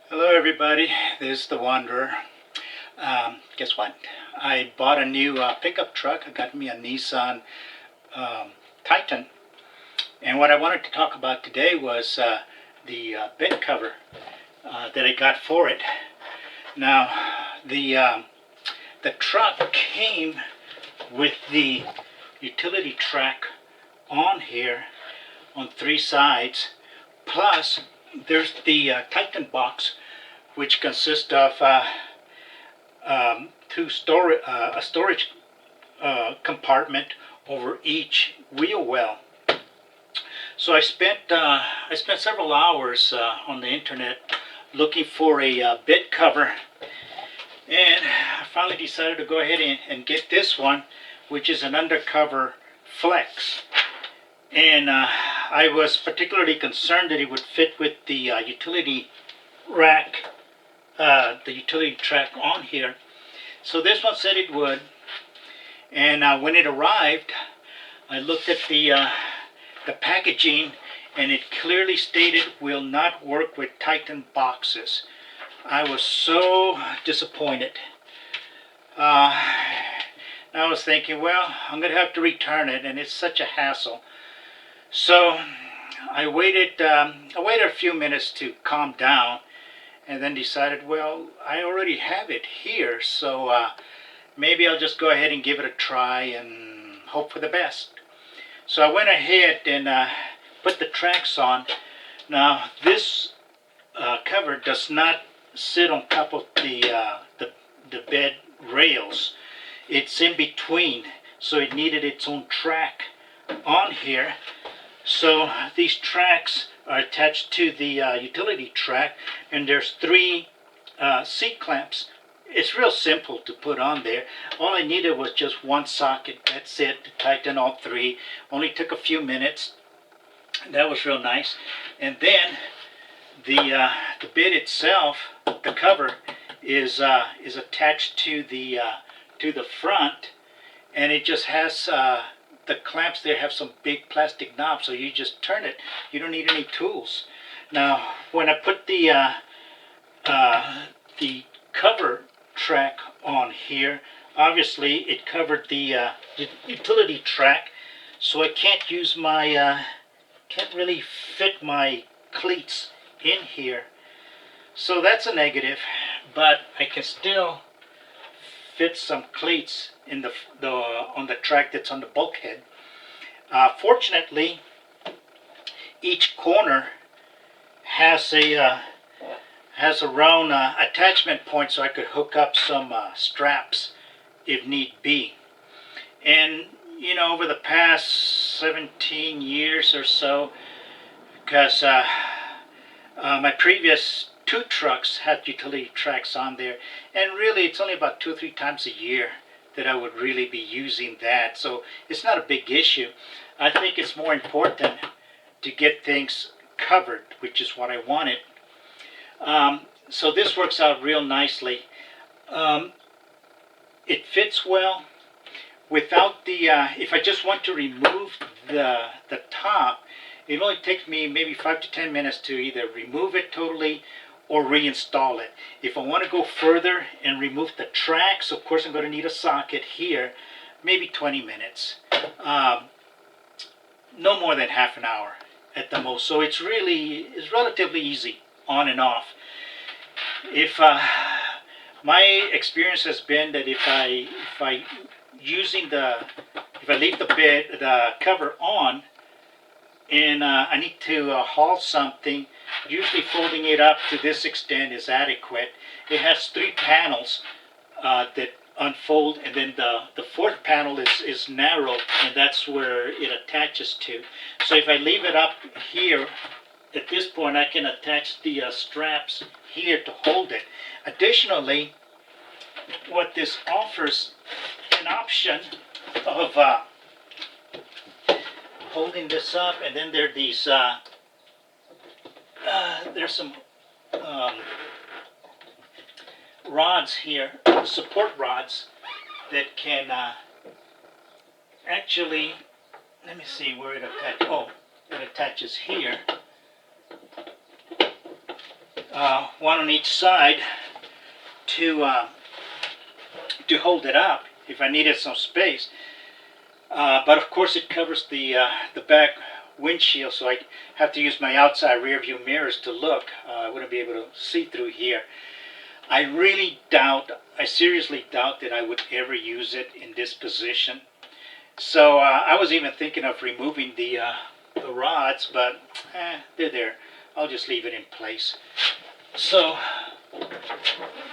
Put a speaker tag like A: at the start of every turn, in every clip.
A: Hello everybody, this is the Wanderer. Guess what? I bought a new pickup truck. I got me a Nissan Titan. And what I wanted to talk about today was the bed cover that I got for it. Now, the truck came with the utility track on here on three sides, plus there's the Titan box, which consists of a storage compartment over each wheel well. So I spent several hours on the internet looking for a bed cover, and I finally decided to go ahead and get this one, which is an Undercover Flex. And I was particularly concerned that it would fit with the utility rack, the utility track on here. So this one said it would. And when it arrived, I looked at the packaging, and it clearly stated will not work with Titan boxes. I was so disappointed. I was thinking, well, I'm going to have to return it, and it's such a hassle. So I waited a few minutes to calm down, and then decided, well, I already have it here, so maybe I'll just go ahead and give it a try and hope for the best. So I went ahead and put the tracks on. Now this cover does not sit on top of the bed rails. It's in between, so it needed its own track on here. So these tracks are attached to the utility track, and there's three seat clamps. It's real simple to put on there. All I needed was just one socket. That's it, to tighten all three. Only took a few minutes. That was real nice. And then the bed itself, the cover, is attached to the front, and it just has the clamps there have some big plastic knobs, so you just turn it. You don't need any tools. Now, when I put the cover track on here, obviously it covered the utility track, so I can't use my can't really fit my cleats in here. So that's a negative, but I can still fit some cleats in on the track that's on the bulkhead. Fortunately, each corner has a round attachment point, so I could hook up some straps if need be. And you know, over the past 17 years or so, because my previous two trucks had utility tracks on there, and really it's only about 2 or 3 times a year that I would really be using that, so it's not a big issue. I think it's more important to get things covered, which is what I wanted. So this works out real nicely. It fits well without the if I just want to remove the top, it only takes me maybe 5 to 10 minutes to either remove it totally or reinstall it. If I want to go further and remove the tracks, of course I'm going to need a socket here, maybe 20 minutes. No more than half an hour at the most. So it's relatively easy on and off. If my experience has been that if I leave the cover on, and I need to haul something, usually folding it up to this extent is adequate. It has 3 panels that unfold, and then the fourth panel is narrow, and that's where it attaches to. So if I leave it up here, at this point I can attach the straps here to hold it. Additionally, what this offers an option of holding this up, and then there are these there's some rods here, support rods, that can actually, let me see where it attaches. Oh, it attaches here. one on each side to hold it up if I needed some space. But of course it covers the back windshield, so I have to use my outside rear view mirrors to look. I wouldn't be able to see through here. I seriously doubt that I would ever use it in this position. So I was even thinking of removing the rods, but they're there. I'll just leave it in place. So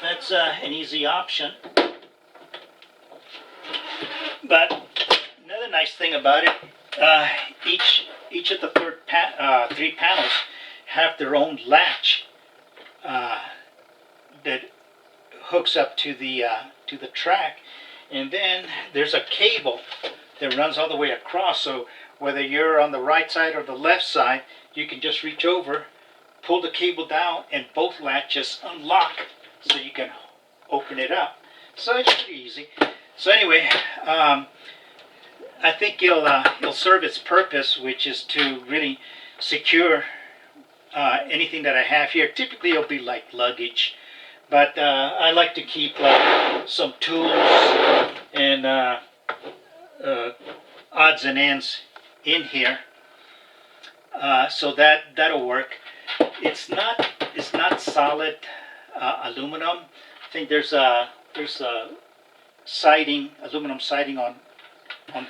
A: that's an easy option. But another nice thing about it, each of the three panels have their own latch that hooks up to the track, and then there's a cable that runs all the way across. So whether you're on the right side or the left side, you can just reach over, pull the cable down, and both latches unlock, so you can open it up. So it's pretty easy. So anyway, I think it'll serve its purpose, which is to really secure anything that I have here. Typically it'll be like luggage, but I like to keep some tools and odds and ends in here, so that'll work. It's not solid aluminum. I think there's a siding, aluminum siding on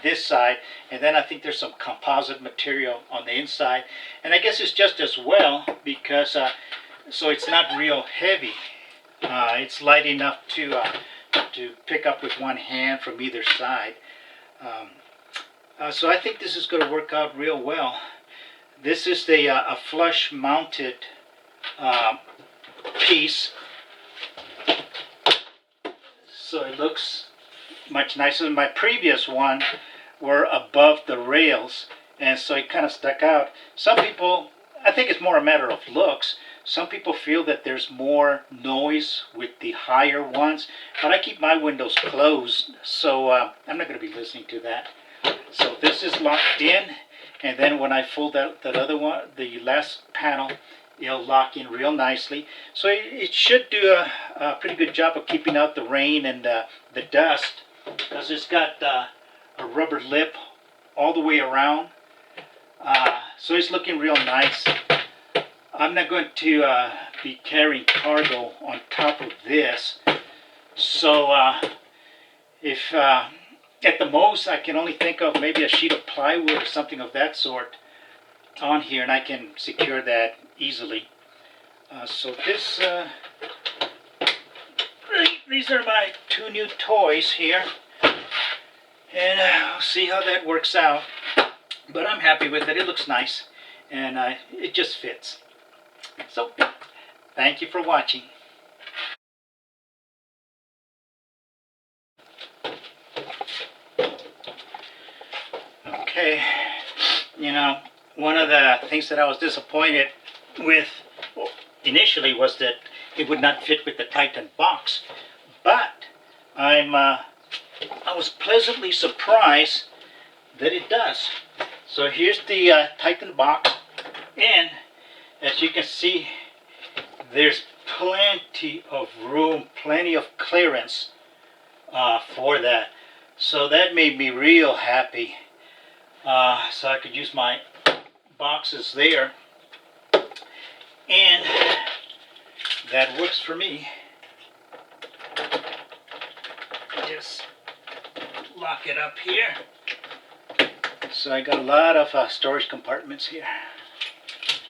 A: this side, and then I think there's some composite material on the inside, and I guess it's just as well because so it's not real heavy. It's light enough to pick up with one hand from either side. So I think this is going to work out real well. This is a flush mounted piece, so it looks much nicer than my previous one were above the rails, and so it kind of stuck out. Some people, I think it's more a matter of looks. Some people feel that there's more noise with the higher ones, but I keep my windows closed, so I'm not going to be listening to that. So this is locked in, and then when I fold out that other one, the last panel, it'll lock in real nicely. So it should do a pretty good job of keeping out the rain and the dust, because it's got a rubber lip all the way around. So it's looking real nice. I'm not going to be carrying cargo on top of this, so if at the most I can only think of maybe a sheet of plywood or something of that sort on here, and I can secure that easily. So this these are my two new toys here, and I'll see how that works out. But I'm happy with it. It looks nice, and it just fits. So thank you for watching. Okay, you know, one of the things that I was disappointed with initially was that it would not fit with the Titan box, but I was pleasantly surprised that it does. So here's the Titan box, and as you can see, there's plenty of room, plenty of clearance for that. So that made me real happy. So I could use my boxes there, and that works for me. Just lock it up here. So I got a lot of storage compartments here.